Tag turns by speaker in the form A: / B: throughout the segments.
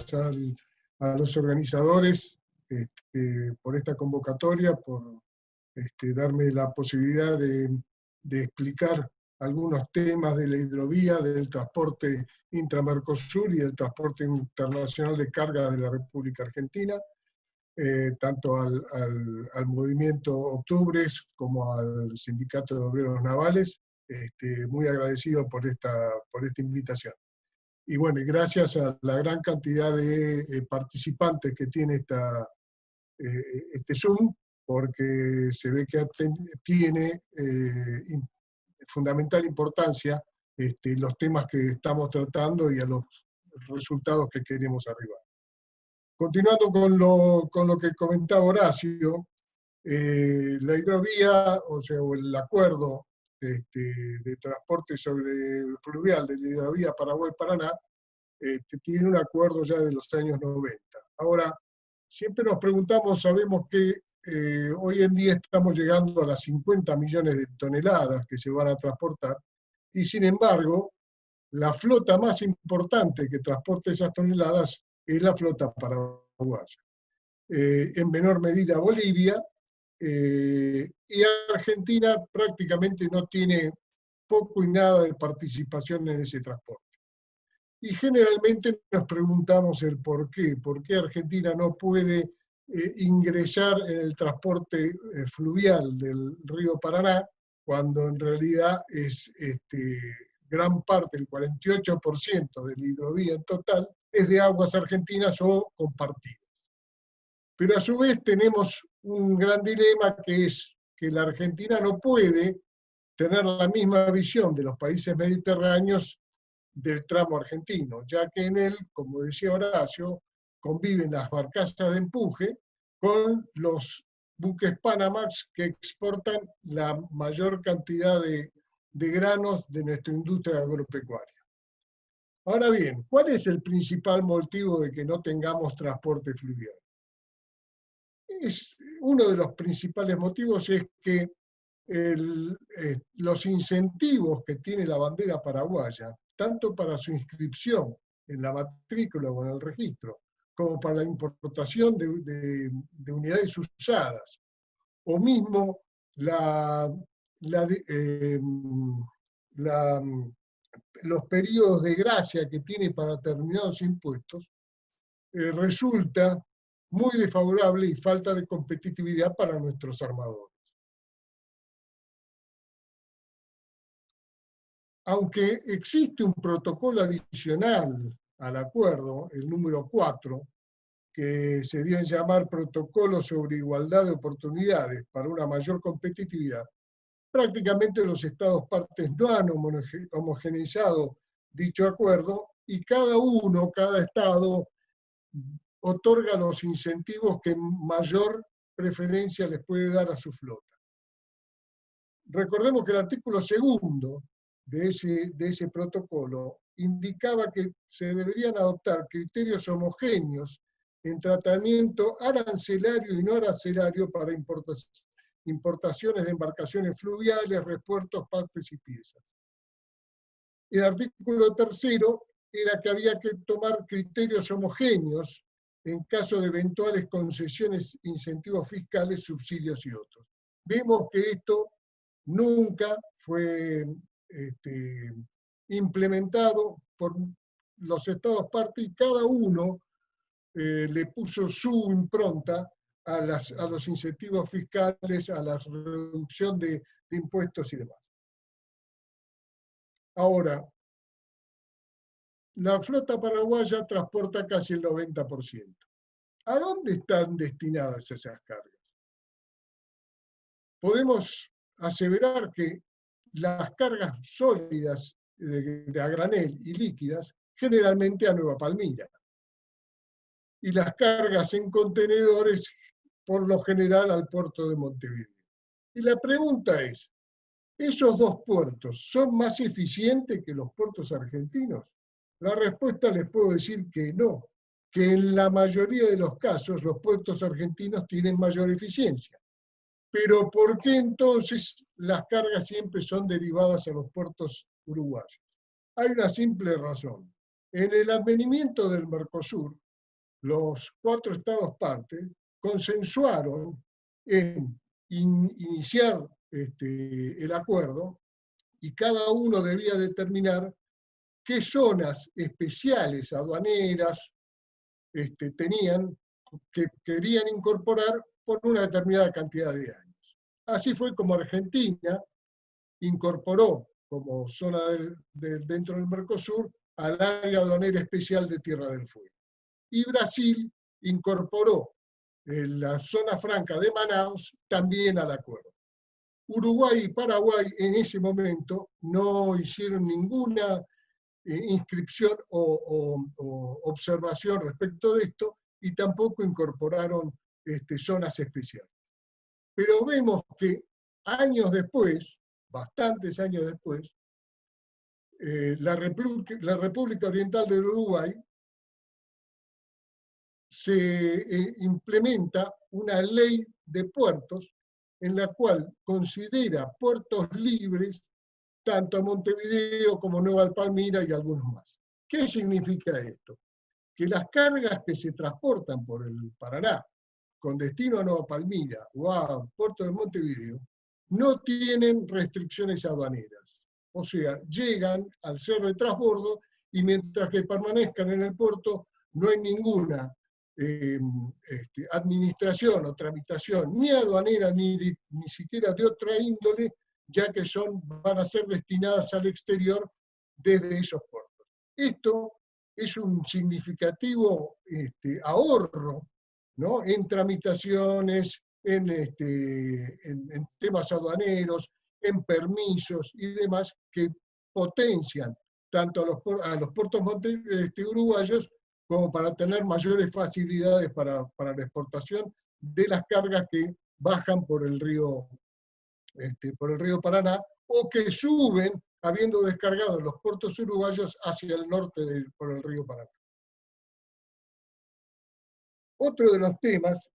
A: gracias a los organizadores por esta convocatoria, por darme la posibilidad de explicar algunos temas de la hidrovía, del transporte intramercosur y del transporte internacional de carga de la República Argentina, tanto al movimiento Octubres como al Sindicato de Obreros Navales. Muy agradecido por esta invitación. Y bueno, y gracias a la gran cantidad de participantes que tiene este Zoom, porque se ve que tiene fundamental importancia los temas que estamos tratando y a los resultados que queremos arribar. Continuando con lo que comentaba Horacio, la hidrovía, o el acuerdo de transporte fluvial de la hidrovía Paraguay-Paraná, tiene un acuerdo ya de los años 90. Ahora, siempre nos preguntamos, sabemos que hoy en día estamos llegando a las 50 millones de toneladas que se van a transportar, y sin embargo, la flota más importante que transporta esas toneladas es la flota paraguaya. En menor medida Bolivia, y Argentina prácticamente no tiene poco y nada de participación en ese transporte. Y generalmente nos preguntamos el por qué Argentina no puede ingresar en el transporte fluvial del río Paraná, cuando en realidad es gran parte, el 48% de la hidrovía en total, es de aguas argentinas o compartidas. Pero a su vez tenemos un gran dilema, que es que la Argentina no puede tener la misma visión de los países mediterráneos del tramo argentino, ya que en él, como decía Horacio, conviven las barcazas de empuje con los buques Panamax que exportan la mayor cantidad de granos de nuestra industria agropecuaria. Ahora bien, ¿cuál es el principal motivo de que no tengamos transporte fluvial? Uno de los principales motivos es que los incentivos que tiene la bandera paraguaya, tanto para su inscripción en la matrícula o en el registro, como para la importación de unidades usadas, o mismo los periodos de gracia que tiene para determinados impuestos, resulta muy desfavorable y falta de competitividad para nuestros armadores. Aunque existe un protocolo adicional al acuerdo, el número 4, que se dio en llamar Protocolo sobre Igualdad de Oportunidades para una mayor competitividad, prácticamente los Estados partes no han homogeneizado dicho acuerdo, y cada Estado otorga los incentivos que mayor preferencia les puede dar a su flota. Recordemos que el artículo 2 de ese protocolo indicaba que se deberían adoptar criterios homogéneos en tratamiento arancelario y no arancelario para importaciones de embarcaciones fluviales, repuertos, partes y piezas. El artículo 3 era que había que tomar criterios homogéneos en caso de eventuales concesiones, incentivos fiscales, subsidios y otros. Vemos que esto nunca fue implementado por los Estados partes, y cada uno le puso su impronta a los incentivos fiscales, a la reducción de impuestos y demás. Ahora, la flota paraguaya transporta casi el 90%. ¿A dónde están destinadas esas cargas? Podemos aseverar que las cargas sólidas de a granel y líquidas, generalmente a Nueva Palmira, y las cargas en contenedores, por lo general, al puerto de Montevideo. Y la pregunta es, ¿esos dos puertos son más eficientes que los puertos argentinos? La respuesta les puedo decir que no, que en la mayoría de los casos los puertos argentinos tienen mayor eficiencia. Pero ¿por qué entonces las cargas siempre son derivadas a los puertos uruguayos? Hay una simple razón. En el advenimiento del Mercosur, los 4 estados partes consensuaron en iniciar el acuerdo, y cada uno debía determinar qué zonas especiales aduaneras tenían, que querían incorporar por una determinada cantidad de años. Así fue como Argentina incorporó como zona dentro del Mercosur al área aduanera especial de Tierra del Fuego. Y Brasil incorporó la zona franca de Manaus también al acuerdo. Uruguay y Paraguay en ese momento no hicieron ninguna inscripción o observación respecto de esto, y tampoco incorporaron zonas especiales. Pero vemos que años después, bastantes años después, la República Oriental del Uruguay se implementa una ley de puertos en la cual considera puertos libres tanto a Montevideo como Nueva Palmira y algunos más. ¿Qué significa esto? Que las cargas que se transportan por el Paraná con destino a Nueva Palmira o a Puerto de Montevideo no tienen restricciones aduaneras. O sea, llegan al ser de transbordo, y mientras que permanezcan en el puerto no hay ninguna administración o tramitación ni aduanera ni siquiera de otra índole, ya que van a ser destinadas al exterior desde esos puertos. Esto es un significativo ahorro, ¿no?, en tramitaciones, en temas aduaneros, en permisos y demás, que potencian tanto a los puertos uruguayos como para tener mayores facilidades para la exportación de las cargas que bajan por el río Paraná, o que suben habiendo descargado los puertos uruguayos hacia el norte por el río Paraná. Otro de los temas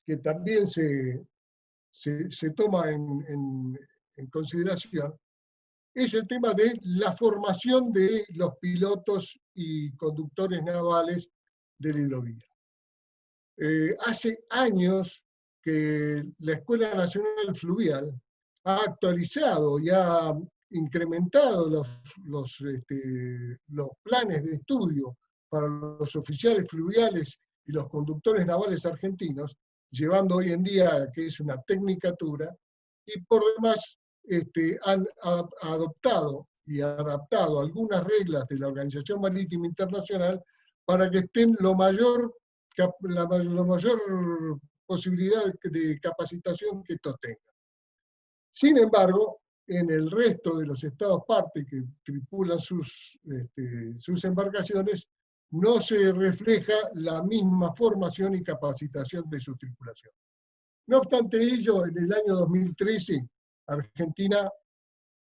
A: que también se toma en consideración es el tema de la formación de los pilotos y conductores navales de la hidrovía. Hace años que la Escuela Nacional Fluvial ha actualizado y ha incrementado los planes de estudio para los oficiales fluviales y los conductores navales argentinos, llevando hoy en día que es una tecnicatura, y por demás han adoptado y adaptado algunas reglas de la Organización Marítima Internacional para que estén la mayor posibilidad de capacitación que estos tengan. Sin embargo, en el resto de los estados parte que tripulan sus embarcaciones, no se refleja la misma formación y capacitación de su tripulación. No obstante ello, en el año 2013, Argentina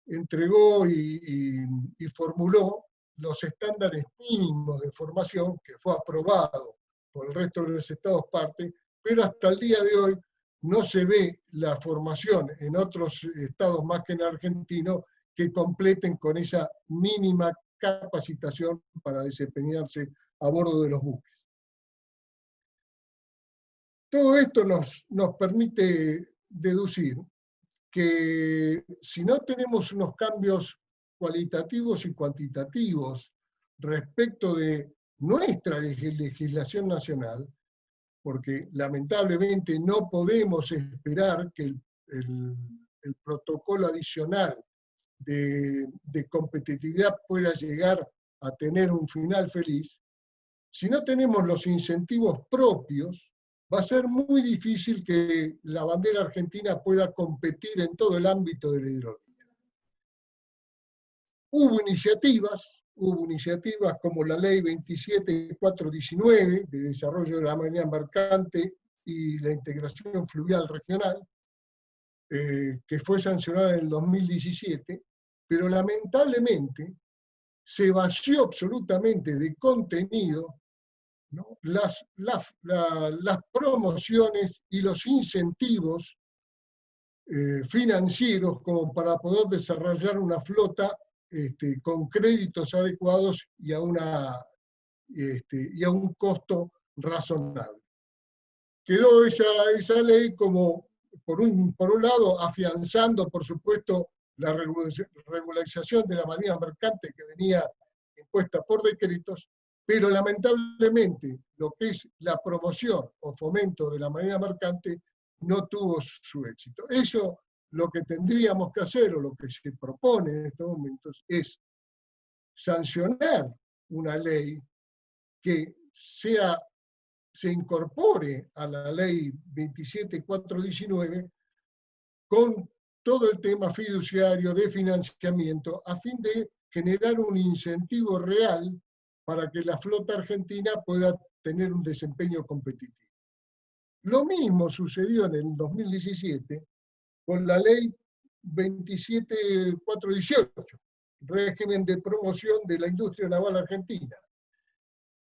A: entregó y formuló los estándares mínimos de formación, que fue aprobado por el resto de los estados parte, pero hasta el día de hoy no se ve la formación en otros estados más que en argentino que completen con esa mínima capacitación para desempeñarse a bordo de los buques. Todo esto nos permite deducir que si no tenemos unos cambios cualitativos y cuantitativos respecto de nuestra legislación nacional, porque lamentablemente no podemos esperar que el protocolo adicional de competitividad pueda llegar a tener un final feliz, si no tenemos los incentivos propios, va a ser muy difícil que la bandera argentina pueda competir en todo el ámbito de la hidrovía. Hubo iniciativas como la Ley 27419 de desarrollo de la marina mercante y la integración fluvial regional, que fue sancionada en el 2017, pero lamentablemente se vació absolutamente de contenido, ¿no?, las promociones y los incentivos financieros como para poder desarrollar una flota con créditos adecuados y a un costo razonable. Quedó esa ley como, por un lado, afianzando, por supuesto, la regularización de la marina mercante que venía impuesta por decretos, pero lamentablemente lo que es la promoción o fomento de la marina mercante no tuvo su éxito. Eso lo que tendríamos que hacer, o lo que se propone en estos momentos, es sancionar una ley que se incorpore a la ley 27.419 con todo el tema fiduciario de financiamiento a fin de generar un incentivo real para que la flota argentina pueda tener un desempeño competitivo. Lo mismo sucedió en el 2017 con la ley 27.418, régimen de promoción de la industria naval argentina,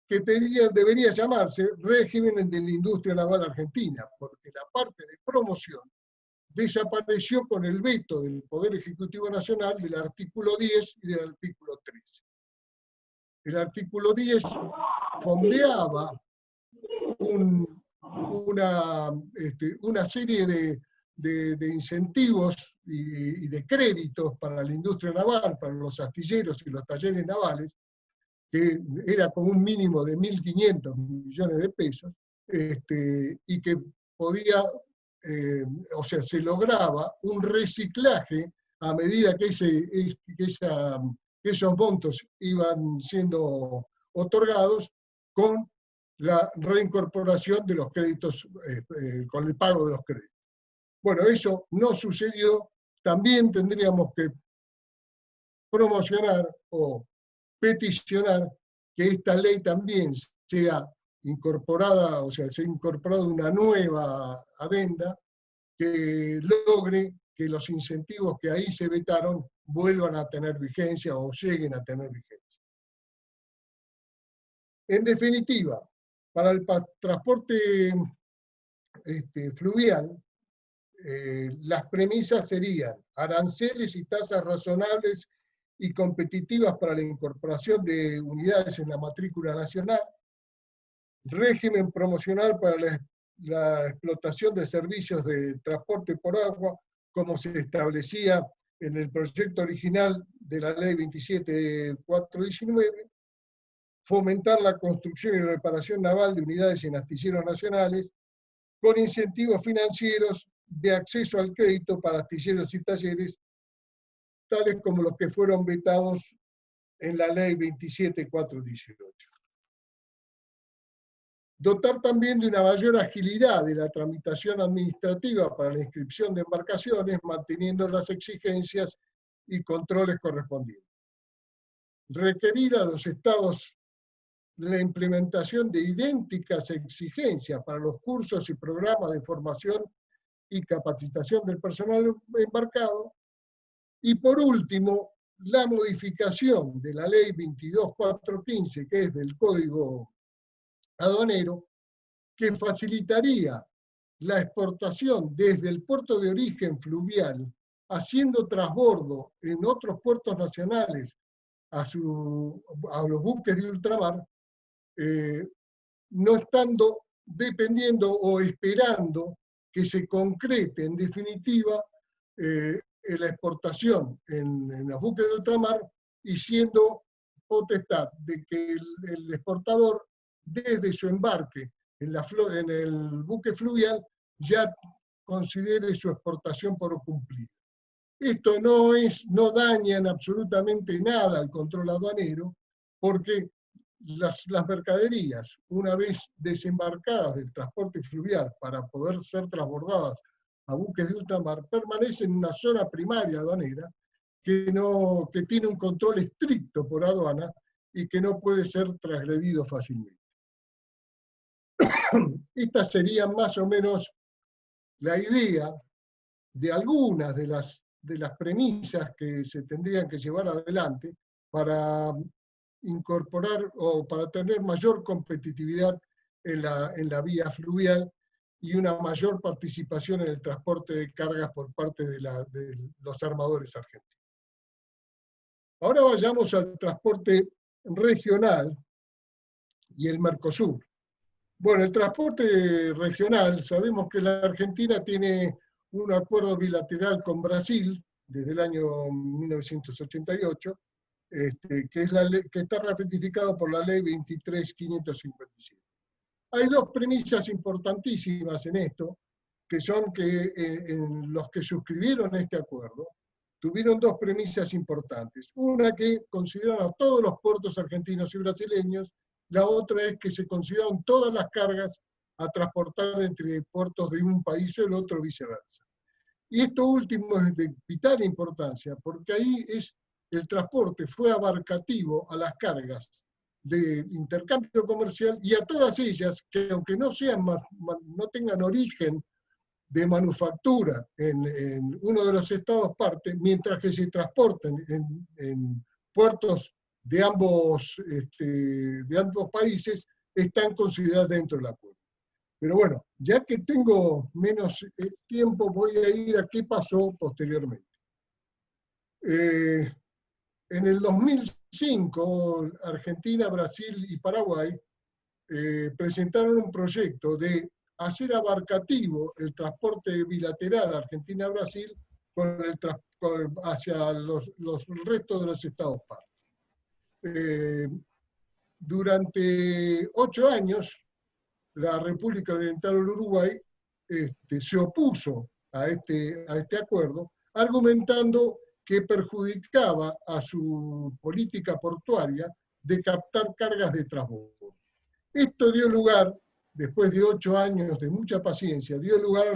A: que debería llamarse régimen de la industria naval argentina, porque la parte de promoción desapareció con el veto del Poder Ejecutivo Nacional del artículo 10 y del artículo 13. El artículo 10 fondeaba una serie de incentivos y de créditos para la industria naval, para los astilleros y los talleres navales, que era con un mínimo de 1.500 millones de pesos, y que podía, o sea, se lograba un reciclaje a medida que esos montos iban siendo otorgados con la reincorporación de los créditos, con el pago de los créditos. Bueno, eso no sucedió. También tendríamos que promocionar o peticionar que esta ley también sea incorporada, o sea, sea incorporada una nueva adenda que logre que los incentivos que ahí se vetaron vuelvan a tener vigencia o lleguen a tener vigencia. En definitiva, para el transporte fluvial, las premisas serían aranceles y tasas razonables y competitivas para la incorporación de unidades en la matrícula nacional, régimen promocional para la explotación de servicios de transporte por agua, como se establecía en el proyecto original de la ley 27.419, fomentar la construcción y reparación naval de unidades en astilleros nacionales, con incentivos financieros de acceso al crédito para astilleros y talleres, tales como los que fueron vetados en la ley 27.418. Dotar también de una mayor agilidad de la tramitación administrativa para la inscripción de embarcaciones, manteniendo las exigencias y controles correspondientes. Requerir a los estados la implementación de idénticas exigencias para los cursos y programas de formación y capacitación del personal embarcado. Y por último, la modificación de la ley 22.415, que es del Código Aduanero, que facilitaría la exportación desde el puerto de origen fluvial, haciendo transbordo en otros puertos nacionales a los buques de ultramar, no estando dependiendo o esperando que se concrete en definitiva la exportación en los buques de ultramar, y siendo potestad de que el exportador desde su embarque en el buque fluvial ya considere su exportación por cumplida. Esto no daña en absolutamente nada al control aduanero, porque las mercaderías, una vez desembarcadas del transporte fluvial para poder ser transbordadas a buques de ultramar, permanecen en una zona primaria aduanera que tiene un control estricto por aduana y que no puede ser transgredido fácilmente. Esta sería más o menos la idea de algunas de las premisas que se tendrían que llevar adelante para incorporar o para tener mayor competitividad en la vía fluvial y una mayor participación en el transporte de cargas por parte de los armadores argentinos. Ahora vayamos al transporte regional y el Mercosur. Bueno, el transporte regional, sabemos que la Argentina tiene un acuerdo bilateral con Brasil desde el año 1988, que, que está ratificado por la ley 23.557. Hay dos premisas importantísimas en esto, que son que en los que suscribieron este acuerdo tuvieron dos premisas importantes. Una, que consideran a todos los puertos argentinos y brasileños; la otra es que se consideran todas las cargas a transportar entre puertos de un país o el otro, viceversa. Y esto último es de vital importancia, porque ahí el transporte fue abarcativo a las cargas de intercambio comercial y a todas ellas que, aunque no tengan origen de manufactura en uno de los estados parte, mientras que se transporten en puertos de ambos países, están consideradas dentro del acuerdo. Pero bueno, ya que tengo menos tiempo, voy a ir a qué pasó posteriormente. En el 2005, Argentina, Brasil y Paraguay presentaron un proyecto de hacer abarcativo el transporte bilateral Argentina-Brasil hacia los restos de los estados partes. Durante 8 años, la República Oriental del Uruguay se opuso a este acuerdo, argumentando que perjudicaba a su política portuaria de captar cargas de transbordo. Esto dio lugar, después de 8 años de mucha paciencia, dio lugar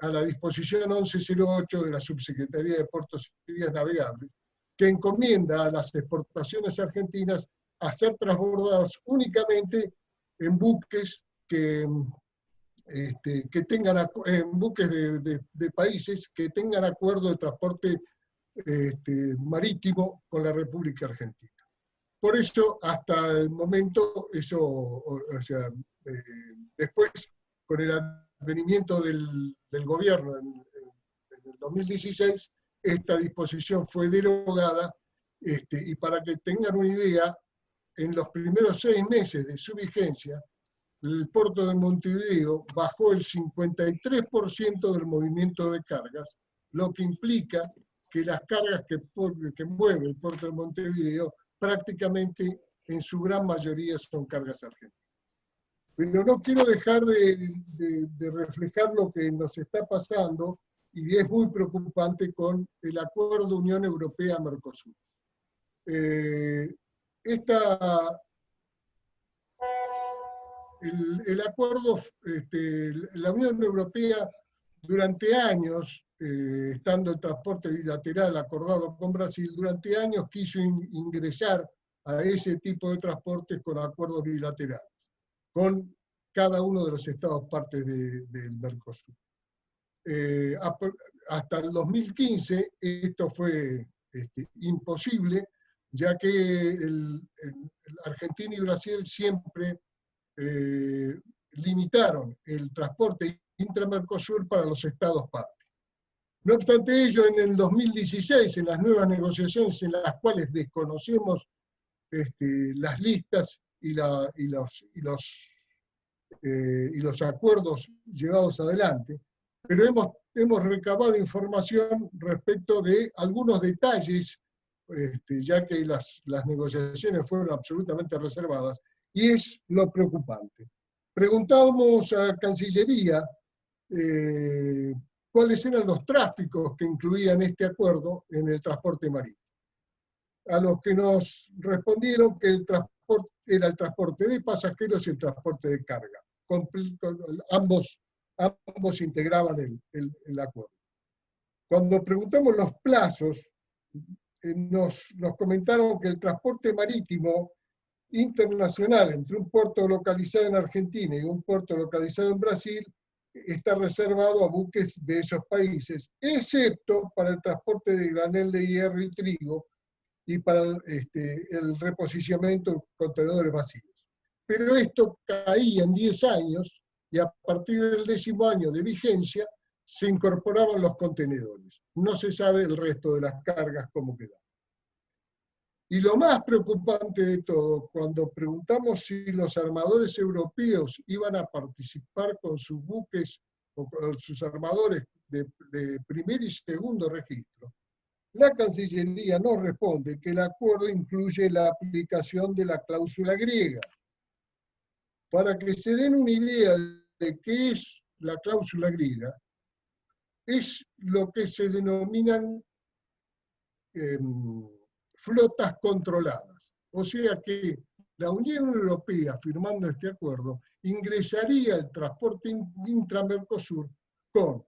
A: a la disposición 1108 de la Subsecretaría de Puertos y Vías Navegables, que encomienda a las exportaciones argentinas a ser transbordadas únicamente en buques que tengan, en buques de países que tengan acuerdo de transporte marítimo con la República Argentina. Por eso, hasta el momento, después, con el advenimiento del gobierno en el 2016, esta disposición fue derogada, y para que tengan una idea, en los primeros 6 meses de su vigencia, el puerto de Montevideo bajó el 53% del movimiento de cargas, lo que implica que las cargas que mueve el puerto de Montevideo prácticamente en su gran mayoría son cargas argentinas. Pero no quiero dejar de reflejar lo que nos está pasando, y es muy preocupante, con el acuerdo Unión Europea-Mercosur. El acuerdo, la Unión Europea durante años, estando el transporte bilateral acordado con Brasil, durante años quiso ingresar a ese tipo de transportes con acuerdos bilaterales, con cada uno de los estados partes del Mercosur. Hasta el 2015 esto fue imposible, ya que Argentina y Brasil siempre limitaron el transporte intramercosur para los estados partes. No obstante ello, en el 2016, en las nuevas negociaciones en las cuales desconocemos las listas y los acuerdos llevados adelante, pero hemos recabado información respecto de algunos detalles, ya que las negociaciones fueron absolutamente reservadas, y es lo preocupante. Preguntamos a Cancillería cuáles eran los tráficos que incluían este acuerdo en el transporte marítimo. A los que nos respondieron que el transporte era el transporte de pasajeros y el transporte de carga. Ambos integraban el acuerdo. Cuando preguntamos los plazos, nos comentaron que el transporte marítimo internacional entre un puerto localizado en Argentina y un puerto localizado en Brasil está reservado a buques de esos países, excepto para el transporte de granel de hierro y trigo y para el reposicionamiento de contenedores vacíos. Pero esto caía en 10 años, y a partir del 10º año de vigencia se incorporaban los contenedores. No se sabe el resto de las cargas cómo quedan. Y lo más preocupante de todo, cuando preguntamos si los armadores europeos iban a participar con sus buques o con sus armadores de primer y segundo registro, la Cancillería nos responde que el acuerdo incluye la aplicación de la cláusula griega. Para que se den una idea de qué es la cláusula griega, es lo que se denominan flotas controladas. O sea que la Unión Europea, firmando este acuerdo, ingresaría al transporte intra-Mercosur con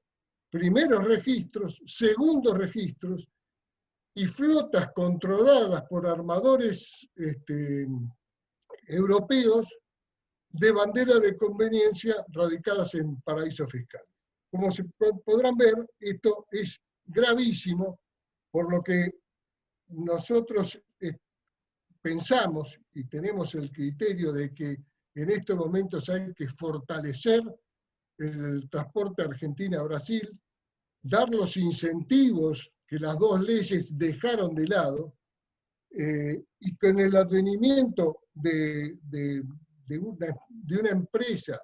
A: primeros registros, segundos registros y flotas controladas por armadores europeos de bandera de conveniencia radicadas en paraísos fiscales. Como se podrán ver, esto es gravísimo, por lo que nosotros pensamos y tenemos el criterio de que en estos momentos hay que fortalecer el transporte Argentina-Brasil, dar los incentivos que las dos leyes dejaron de lado, y con el advenimiento de una empresa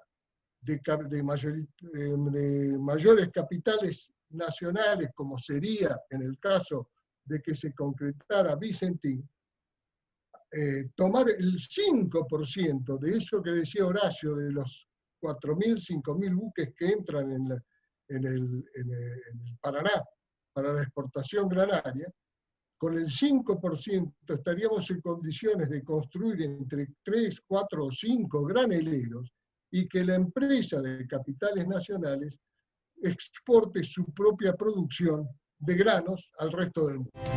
A: de mayores capitales nacionales, como sería en el caso de que se concretara Vicentín, tomar el 5% de eso que decía Horacio, de los 4.000, 5.000 buques que entran en el Paraná para la exportación granaria, con el 5% estaríamos en condiciones de construir entre 3, 4 o 5 graneleros y que la empresa de capitales nacionales exporte su propia producción de granos al resto del mundo.